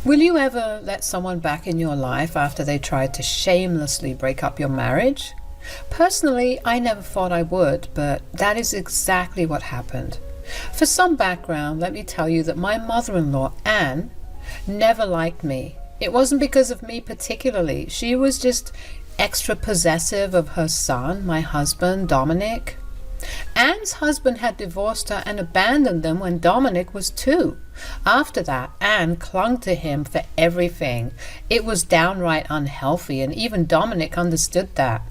Will you ever let someone back in your life after they tried to shamelessly break up your marriage? Personally, I never thought I would, but that is exactly what happened. For some background, let me tell you that my mother-in-law, Anne, never liked me. It wasn't because of me particularly. She was just extra possessive of her son, my husband, Dominic. Anne's husband had divorced her and abandoned them when Dominic was 2. After that, Anne clung to him for everything. It was downright unhealthy, and even Dominic understood that.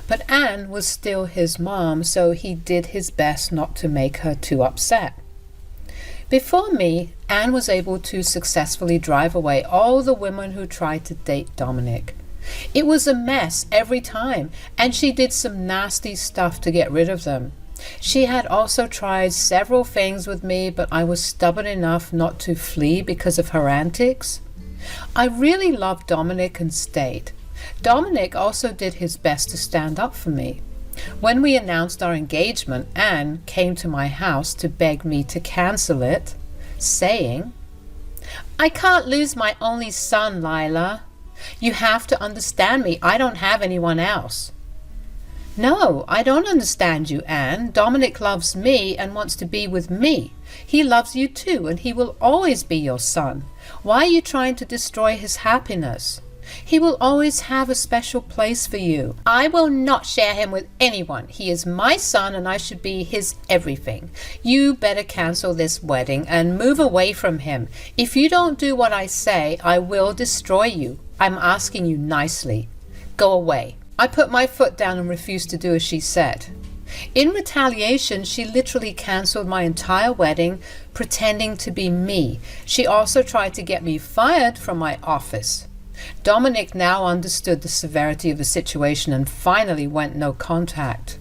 But Anne was still his mom, so he did his best not to make her too upset. Before me, Anne was able to successfully drive away all the women who tried to date Dominic. It was a mess every time, and she did some nasty stuff to get rid of them. She had also tried several things with me, but I was stubborn enough not to flee because of her antics. I really loved Dominic and stayed. Dominic also did his best to stand up for me. When we announced our engagement, Anne came to my house to beg me to cancel it, saying, "I can't lose my only son, Lila. You have to understand me. I don't have anyone else." "No, I don't understand you, Anne. Dominic loves me and wants to be with me. He loves you too, and he will always be your son. Why are you trying to destroy his happiness? He will always have a special place for you. I will not share him with anyone. He is my son and I should be his everything. You better cancel this wedding and move away from him. If you don't do what I say, I will destroy you. I'm asking you nicely. Go away." I put my foot down and refused to do as she said. In retaliation, she literally cancelled my entire wedding, pretending to be me. She also tried to get me fired from my office. Dominic now understood the severity of the situation and finally went no contact.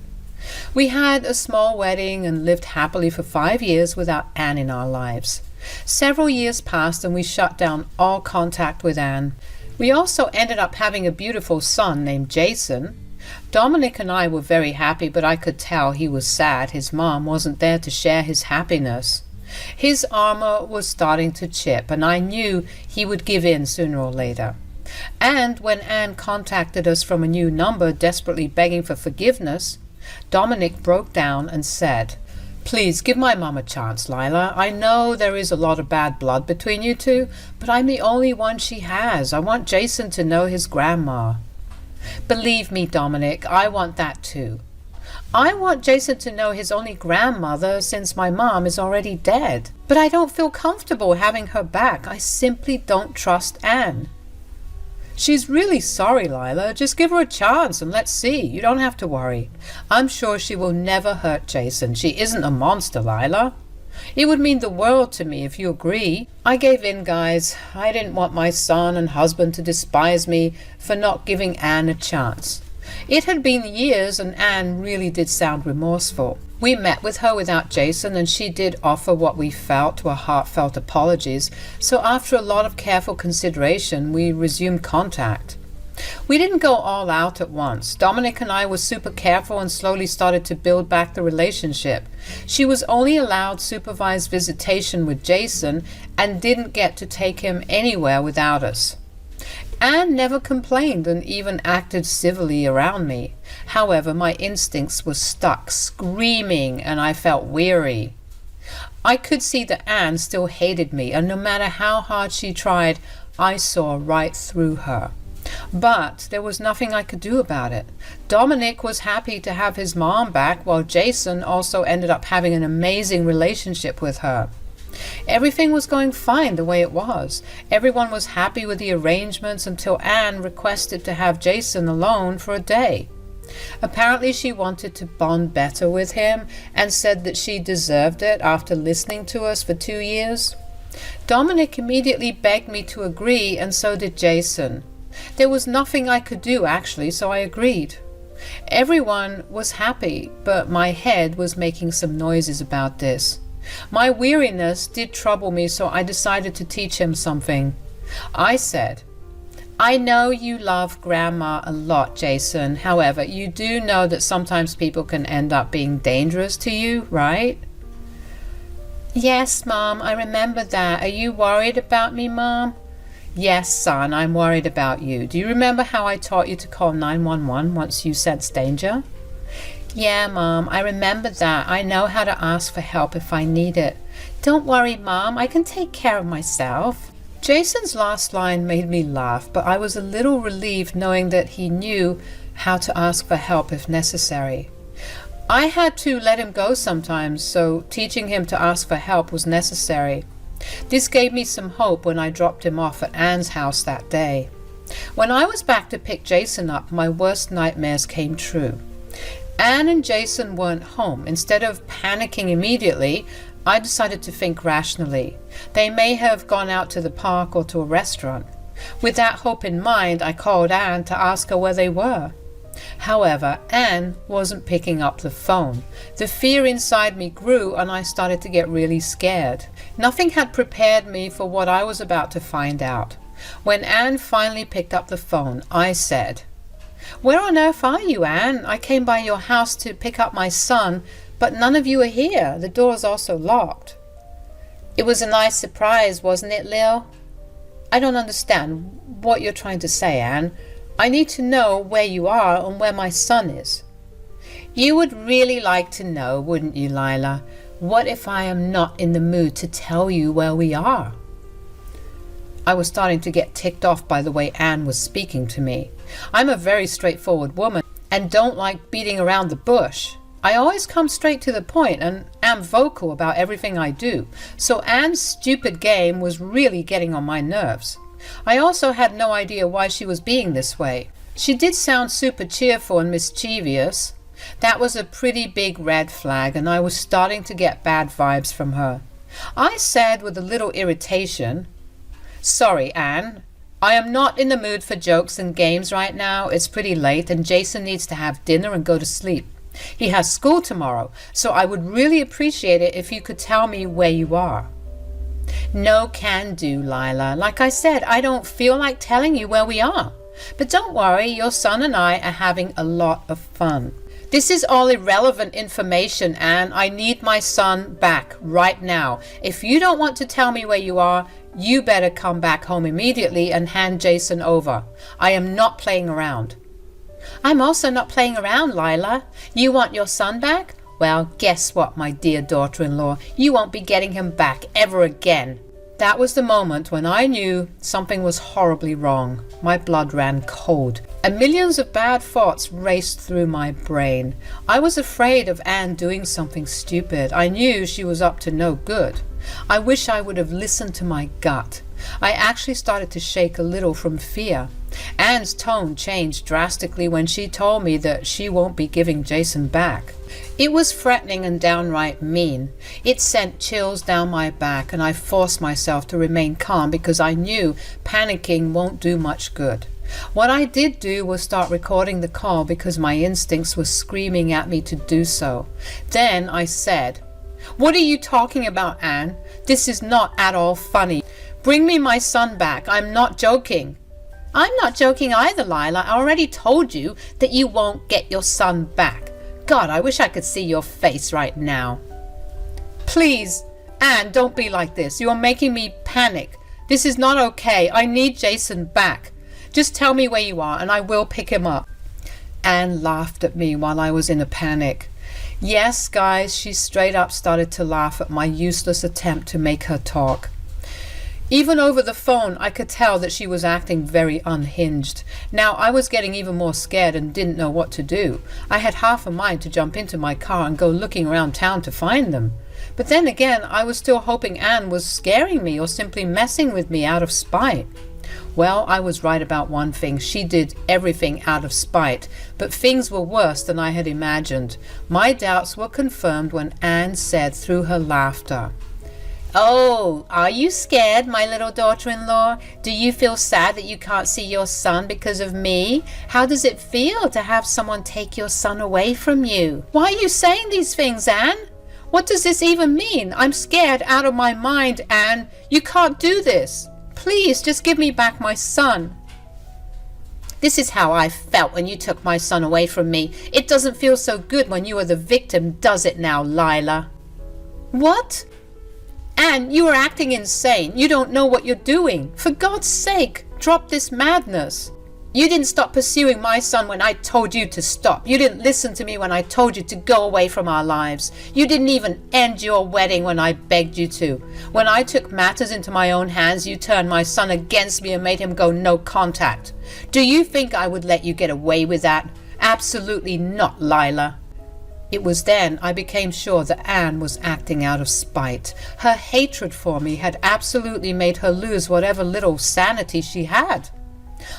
We had a small wedding and lived happily for 5 years without Anne in our lives. Several years passed and we shut down all contact with Anne. We also ended up having a beautiful son named Jason. Dominic and I were very happy, but I could tell he was sad his mom wasn't there to share his happiness. His armor was starting to chip, and I knew he would give in sooner or later. And when Anne contacted us from a new number, desperately begging for forgiveness, Dominic broke down and said, "Please give my mom a chance, Lila. I know there is a lot of bad blood between you two, but I'm the only one she has. I want Jason to know his grandma." "Believe me, Dominic, I want that too. I want Jason to know his only grandmother since my mom is already dead. But I don't feel comfortable having her back. I simply don't trust Anne." "She's really sorry, Lila. Just give her a chance and let's see. You don't have to worry. I'm sure she will never hurt Jason. She isn't a monster, Lila. It would mean the world to me if you agree." I gave in, guys. I didn't want my son and husband to despise me for not giving Anne a chance. It had been years and Anne really did sound remorseful. We met with her without Jason and she did offer what we felt were heartfelt apologies, so after a lot of careful consideration we resumed contact. We didn't go all out at once. Dominic and I were super careful and slowly started to build back the relationship. She was only allowed supervised visitation with Jason and didn't get to take him anywhere without us. Anne never complained and even acted civilly around me. However, my instincts were stuck, screaming, and I felt weary. I could see that Anne still hated me, and no matter how hard she tried, I saw right through her. But there was nothing I could do about it. Dominic was happy to have his mom back, while Jason also ended up having an amazing relationship with her. Everything was going fine the way it was. Everyone was happy with the arrangements until Anne requested to have Jason alone for a day. Apparently she wanted to bond better with him and said that she deserved it after listening to us for 2 years. Dominic immediately begged me to agree, and so did Jason. There was nothing I could do actually, so I agreed. Everyone was happy, but my head was making some noises about this. My weariness did trouble me, so I decided to teach him something. I said, "I know you love Grandma a lot, Jason. However, you do know that sometimes people can end up being dangerous to you, right?" "Yes, Mom, I remember that. Are you worried about me, Mom?" Yes, son, I'm worried about you. Do you remember how I taught you to call 911 once you sense danger? Yeah, Mom, I remember that. I know how to ask for help if I need it. Don't worry, Mom, I can take care of myself. Jason's last line made me laugh, but I was a little relieved knowing that he knew how to ask for help if necessary. I had to let him go sometimes, so teaching him to ask for help was necessary. This gave me some hope when I dropped him off at Anne's house that day. When I was back to pick Jason up, my worst nightmares came true. Anne and Jason weren't home. Instead of panicking immediately, I decided to think rationally. They may have gone out to the park or to a restaurant. With that hope in mind, I called Anne to ask her where they were. However, Anne wasn't picking up the phone. The fear inside me grew and I started to get really scared. Nothing had prepared me for what I was about to find out. When Anne finally picked up the phone, I said, "Where on earth are you, Anne? I came by your house to pick up my son, but none of you are here. The door is also locked." It was a nice surprise, wasn't it, Lil? I don't understand what you're trying to say, Anne. I need to know where you are and where my son is. You would really like to know, wouldn't you, Lila? What if I am not in the mood to tell you where we are? I was starting to get ticked off by the way Anne was speaking to me. I'm a very straightforward woman and don't like beating around the bush. I always come straight to the point and am vocal about everything I do, so Anne's stupid game was really getting on my nerves. I also had no idea why she was being this way. She did sound super cheerful and mischievous. That was a pretty big red flag, and I was starting to get bad vibes from her. I said with a little irritation, "Sorry, Anne. I am not in the mood for jokes and games right now. It's pretty late, and Jason needs to have dinner and go to sleep. He has school tomorrow, so I would really appreciate it if you could tell me where you are." No can do, Lila. Like I said, I don't feel like telling you where we are. But don't worry, your son and I are having a lot of fun. This is all irrelevant information, Anne. I need my son back right now. If you don't want to tell me where you are, you better come back home immediately and hand Jason over. I am not playing around. I'm also not playing around, Lila. You want your son back? Well, guess what, my dear daughter-in-law? You won't be getting him back ever again. That was the moment when I knew something was horribly wrong. My blood ran cold, and millions of bad thoughts raced through my brain. I was afraid of Anne doing something stupid. I knew she was up to no good. I wish I would have listened to my gut. I actually started to shake a little from fear. Anne's tone changed drastically when she told me that she won't be giving Jason back. It was threatening and downright mean. It sent chills down my back, and I forced myself to remain calm because I knew panicking won't do much good. What I did do was start recording the call because my instincts were screaming at me to do so. Then I said, "What are you talking about, Anne? This is not at all funny. Bring me my son back. I'm not joking." "I'm not joking either, Lila. I already told you that you won't get your son back. God, I wish I could see your face right now." "Please, Anne, don't be like this. You are making me panic. This is not okay. I need Jason back. Just tell me where you are and I will pick him up." Anne laughed at me while I was in a panic. Yes, guys, she straight up started to laugh at my useless attempt to make her talk. Even over the phone, I could tell that she was acting very unhinged. Now, I was getting even more scared and didn't know what to do. I had half a mind to jump into my car and go looking around town to find them. But then again, I was still hoping Anne was scaring me or simply messing with me out of spite. Well, I was right about one thing. She did everything out of spite, but things were worse than I had imagined. My doubts were confirmed when Anne said through her laughter, "Oh, are you scared, my little daughter-in-law? Do you feel sad that you can't see your son because of me? How does it feel to have someone take your son away from you?" "Why are you saying these things, Anne? What does this even mean? I'm scared out of my mind, Anne. You can't do this. Please, just give me back my son." "This is how I felt when you took my son away from me. It doesn't feel so good when you are the victim, does it now, Lila?" "What?" Anne, you are acting insane. You don't know what you're doing. For God's sake, drop this madness. You didn't stop pursuing my son when I told you to stop. You didn't listen to me when I told you to go away from our lives. You didn't even end your wedding when I begged you to. When I took matters into my own hands, you turned my son against me and made him go no contact. Do you think I would let you get away with that? Absolutely not, Lila. It was then I became sure that Anne was acting out of spite. Her hatred for me had absolutely made her lose whatever little sanity she had.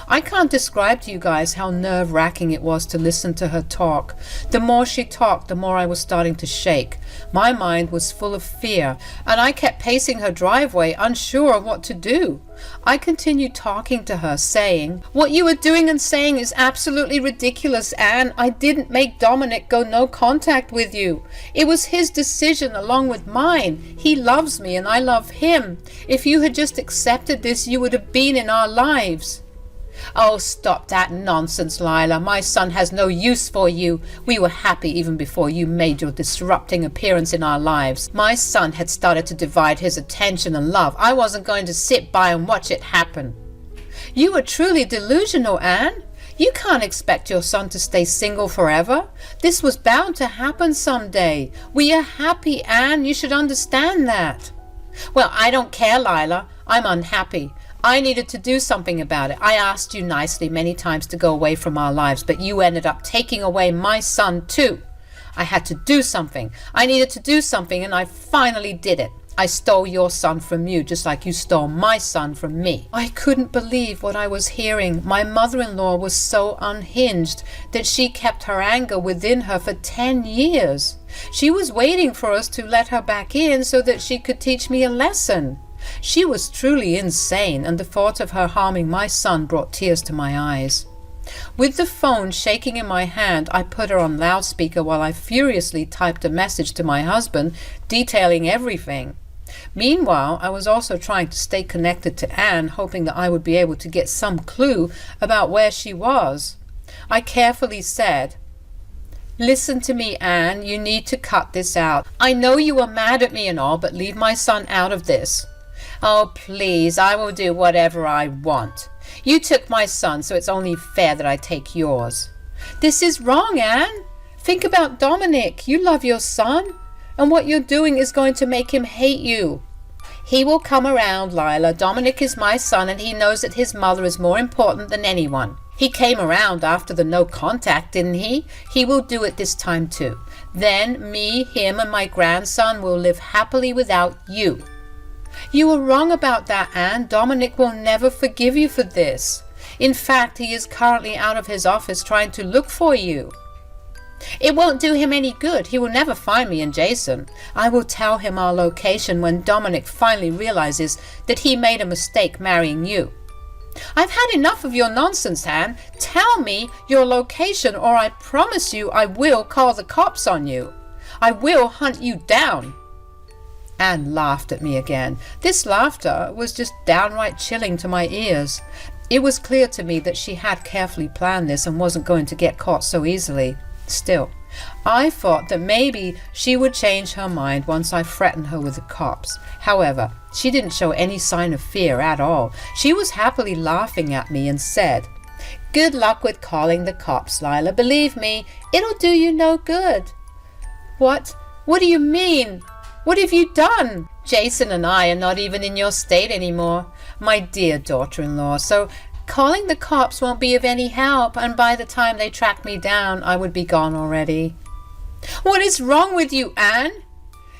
I can't describe to you guys how nerve-wracking it was to listen to her talk. The more she talked, the more I was starting to shake. My mind was full of fear, and I kept pacing her driveway, unsure of what to do. I continued talking to her, saying, "What you are doing and saying is absolutely ridiculous, Anne. I didn't make Dominic go no contact with you. It was his decision along with mine. He loves me and I love him. If you had just accepted this, you would have been in our lives." "Oh, stop that nonsense, Lila. My son has no use for you. We were happy even before you made your disrupting appearance in our lives. My son had started to divide his attention and love. I wasn't going to sit by and watch it happen." "You are truly delusional, Anne. You can't expect your son to stay single forever. This was bound to happen someday. We are happy, Anne. You should understand that." "Well, I don't care, Lila. I'm unhappy. I needed to do something about it. I asked you nicely many times to go away from our lives, but you ended up taking away my son too. I had to do something. I needed to do something, and I finally did it. I stole your son from you, just like you stole my son from me." I couldn't believe what I was hearing. My mother-in-law was so unhinged that she kept her anger within her for 10 years. She was waiting for us to let her back in so that she could teach me a lesson. She was truly insane, and the thought of her harming my son brought tears to my eyes. With the phone shaking in my hand, I put her on loudspeaker while I furiously typed a message to my husband detailing everything. Meanwhile, I was also trying to stay connected to Anne, hoping that I would be able to get some clue about where she was. I carefully said, "Listen to me, Anne. You need to cut this out. I know you are mad at me and all, but leave my son out of this." "Oh, please, I will do whatever I want. You took my son, so it's only fair that I take yours." "This is wrong, Anne. Think about Dominic. You love your son, and what you're doing is going to make him hate you." "He will come around, Lila. Dominic is my son, and he knows that his mother is more important than anyone. He came around after the no contact, didn't he? He will do it this time too. Then me, him, and my grandson will live happily without you." "You are wrong about that, Anne. Dominic will never forgive you for this. In fact, he is currently out of his office trying to look for you." "It won't do him any good. He will never find me and Jason. I will tell him our location when Dominic finally realizes that he made a mistake marrying you." "I've had enough of your nonsense, Anne. Tell me your location, or I promise you I will call the cops on you. I will hunt you down." Anne laughed at me again. This laughter was just downright chilling to my ears. It was clear to me that she had carefully planned this and wasn't going to get caught so easily. Still, I thought that maybe she would change her mind once I threatened her with the cops. However, she didn't show any sign of fear at all. She was happily laughing at me and said, "Good luck with calling the cops, Lila. Believe me, it'll do you no good." "What? What do you mean? What have you done?" "Jason and I are not even in your state anymore, my dear daughter-in-law, so calling the cops won't be of any help, and by the time they track me down, I would be gone already." "What is wrong with you, Anne?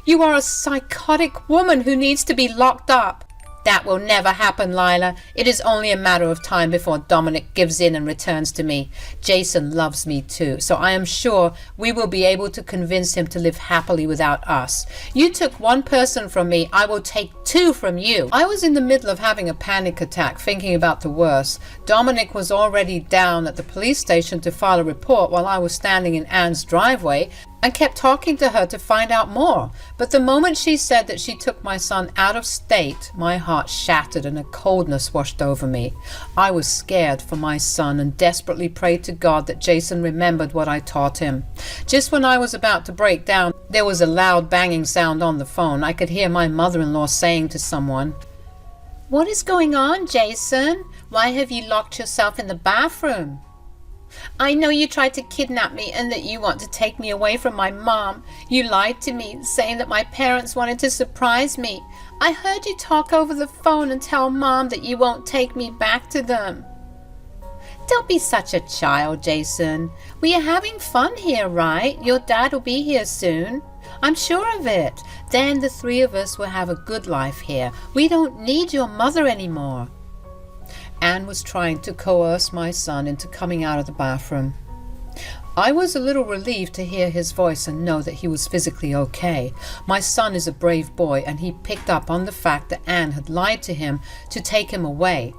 You are a psychotic woman who needs to be locked up." "That will never happen, Lila. It is only a matter of time before Dominic gives in and returns to me. Jason loves me too, so I am sure we will be able to convince him to live happily without us. You took one person from me, I will take two from you." I was in the middle of having a panic attack, thinking about the worst. Dominic was already down at the police station to file a report while I was standing in Anne's driveway, and kept talking to her to find out more. But the moment she said that she took my son out of state, my heart shattered and a coldness washed over me. I was scared for my son and desperately prayed to God that Jason remembered what I taught him. Just when I was about to break down, there was a loud banging sound on the phone. I could hear my mother-in-law saying to someone, "What is going on, Jason? Why have you locked yourself in the bathroom?" "I know you tried to kidnap me and that you want to take me away from my mom. You lied to me, saying that my parents wanted to surprise me. I heard you talk over the phone and tell Mom that you won't take me back to them." "Don't be such a child, Jason. We are having fun here, right? Your dad will be here soon. I'm sure of it. Then the three of us will have a good life here. We don't need your mother anymore." Anne was trying to coerce my son into coming out of the bathroom. I was a little relieved to hear his voice and know that he was physically okay. My son is a brave boy, and he picked up on the fact that Anne had lied to him to take him away.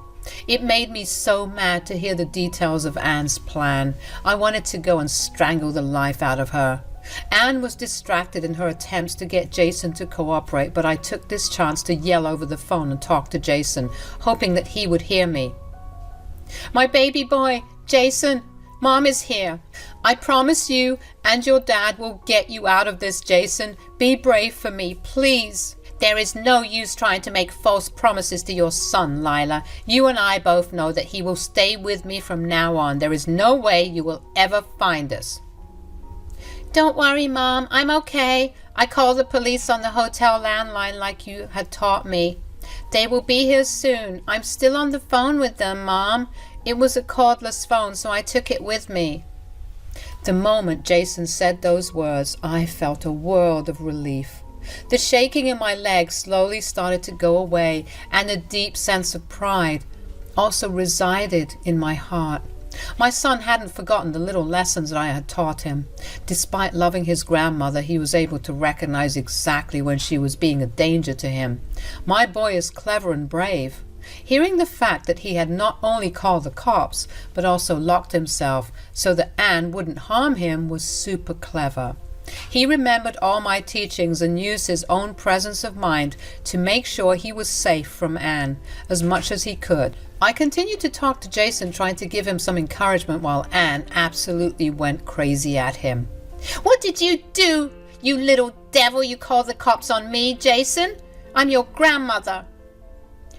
It made me so mad to hear the details of Anne's plan. I wanted to go and strangle the life out of her. Anne was distracted in her attempts to get Jason to cooperate, but I took this chance to yell over the phone and talk to Jason, hoping that he would hear me. "My baby boy, Jason, Mom is here. I promise you and your dad will get you out of this, Jason. Be brave for me, please." "There is no use trying to make false promises to your son, Lila. You and I both know that he will stay with me from now on. There is no way you will ever find us." "Don't worry, Mom. I'm okay. I called the police on the hotel landline like you had taught me. They will be here soon. I'm still on the phone with them, Mom. It was a cordless phone, so I took it with me." The moment Jason said those words, I felt a world of relief. The shaking in my legs slowly started to go away, and a deep sense of pride also resided in my heart. My son hadn't forgotten the little lessons that I had taught him. Despite loving his grandmother, he was able to recognize exactly when she was being a danger to him. My boy is clever and brave. Hearing the fact that he had not only called the cops, but also locked himself so that Anne wouldn't harm him was super clever. He remembered all my teachings and used his own presence of mind to make sure he was safe from Anne as much as he could. I continued to talk to Jason, trying to give him some encouragement, while Anne absolutely went crazy at him. "What did you do, you little devil? You called the cops on me, Jason? I'm your grandmother."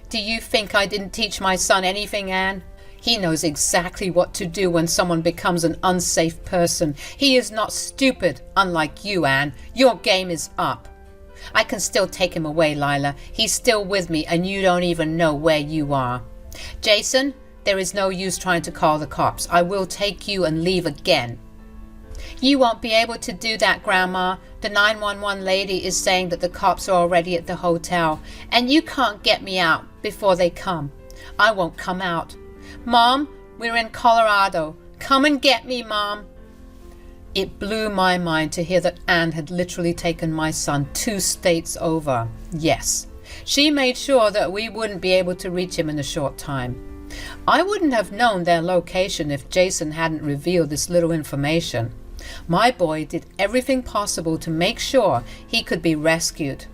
"Do you think I didn't teach my son anything, Anne? He knows exactly what to do when someone becomes an unsafe person. He is not stupid, unlike you, Anne. Your game is up." "I can still take him away, Lila. He's still with me, and you don't even know where you are." "Jason, there is no use trying to call the cops. I will take you and leave again." "You won't be able to do that, Grandma. The 911 lady is saying that the cops are already at the hotel, and you can't get me out before they come. I won't come out. Mom, we're in Colorado. Come and get me, Mom." It blew my mind to hear that Anne had literally taken my son 2 states over. Yes, she made sure that we wouldn't be able to reach him in a short time. I wouldn't have known their location if Jason hadn't revealed this little information. My boy did everything possible to make sure he could be rescued.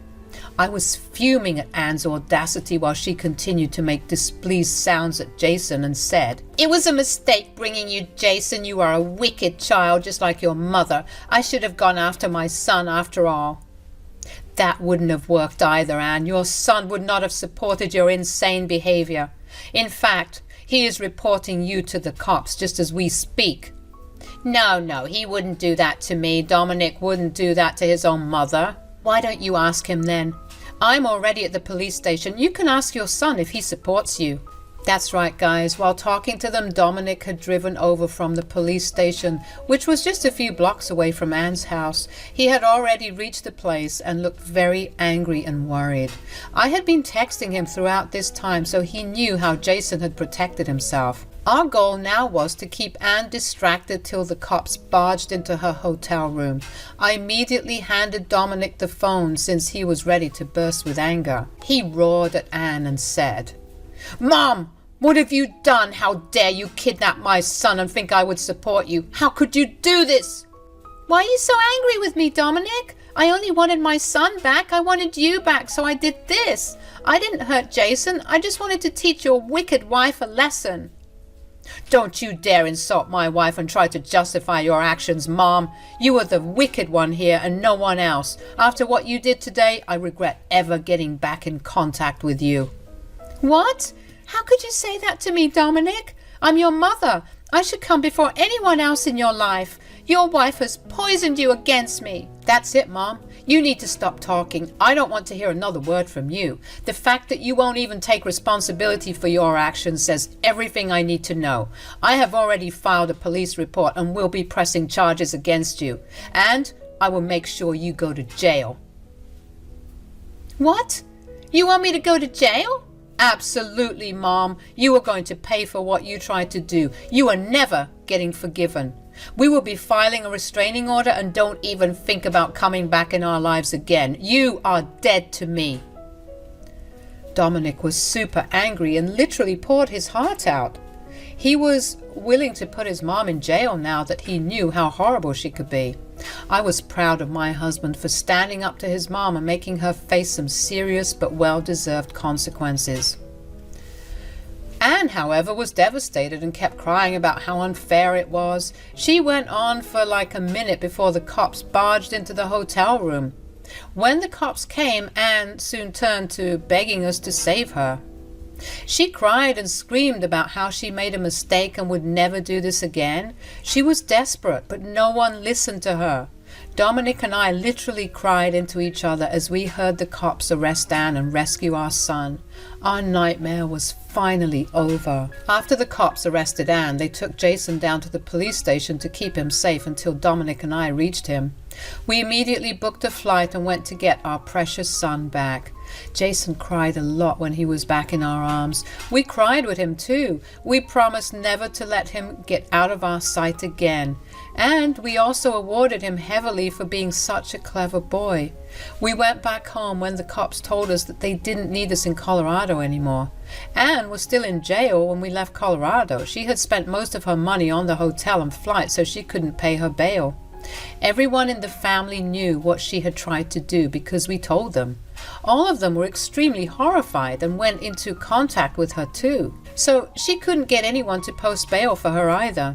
I was fuming at Anne's audacity while she continued to make displeased sounds at Jason and said, "It was a mistake bringing you, Jason. You are a wicked child, just like your mother. I should have gone after my son after all." "That wouldn't have worked either, Anne. Your son would not have supported your insane behavior. In fact, he is reporting you to the cops just as we speak." No, he wouldn't do that to me. Dominic wouldn't do that to his own mother." "Why don't you ask him then? I'm already at the police station. You can ask your son if he supports you." That's right, guys. While talking to them, Dominic had driven over from the police station, which was just a few blocks away from Anne's house. He had already reached the place and looked very angry and worried. I had been texting him throughout this time, so he knew how Jason had protected himself. Our goal now was to keep Anne distracted till the cops barged into her hotel room. I immediately handed Dominic the phone since he was ready to burst with anger. He roared at Anne and said, "Mom, what have you done? How dare you kidnap my son and think I would support you? How could you do this?" Why are you so angry with me, Dominic? I only wanted my son back. I wanted you back, so I did this. I didn't hurt Jason. I just wanted to teach your wicked wife a lesson. Don't you dare insult my wife and try to justify your actions, Mom. You are the wicked one here and no one else. After what you did today, I regret ever getting back in contact with you. What? How could you say that to me, Dominic? I'm your mother. I should come before anyone else in your life. Your wife has poisoned you against me. That's it, Mom. You need to stop talking. I don't want to hear another word from you. The fact that you won't even take responsibility for your actions says everything I need to know. I have already filed a police report and will be pressing charges against you. And I will make sure you go to jail. What? You want me to go to jail? Absolutely, Mom. You are going to pay for what you tried to do. You are never getting forgiven. We will be filing a restraining order and don't even think about coming back in our lives again. You are dead to me. Dominic was super angry and literally poured his heart out. He was willing to put his mom in jail now that he knew how horrible she could be. I was proud of my husband for standing up to his mom and making her face some serious but well-deserved consequences. Anne, however, was devastated and kept crying about how unfair it was. She went on for like a minute before the cops barged into the hotel room. When the cops came, Anne soon turned to begging us to save her. She cried and screamed about how she made a mistake and would never do this again. She was desperate, but no one listened to her. Dominic and I literally cried into each other as we heard the cops arrest Anne and rescue our son. Our nightmare was finally over. After the cops arrested Anne, they took Jason down to the police station to keep him safe until Dominic and I reached him. We immediately booked a flight and went to get our precious son back. Jason cried a lot when he was back in our arms. We cried with him too. We promised never to let him get out of our sight again. And we also awarded him heavily for being such a clever boy. We went back home when the cops told us that they didn't need us in Colorado anymore. Anne was still in jail when we left Colorado. She had spent most of her money on the hotel and flight, so she couldn't pay her bail. Everyone in the family knew what she had tried to do because we told them. All of them were extremely horrified and went into contact with her too. So she couldn't get anyone to post bail for her either.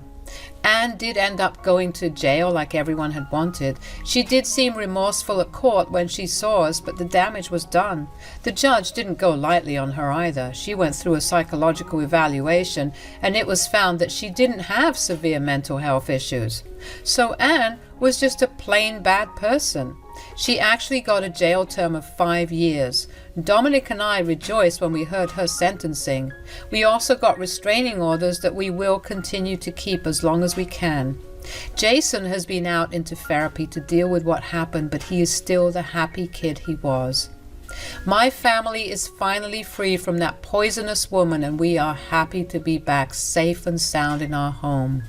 Anne did end up going to jail like everyone had wanted. She did seem remorseful at court when she saw us, but the damage was done. The judge didn't go lightly on her either. She went through a psychological evaluation and it was found that she didn't have severe mental health issues. So Anne was just a plain bad person. She actually got a jail term of 5 years. Dominic and I rejoiced when we heard her sentencing. We also got restraining orders that we will continue to keep as long as we can. Jason has been out into therapy to deal with what happened, but he is still the happy kid he was. My family is finally free from that poisonous woman, and we are happy to be back safe and sound in our home.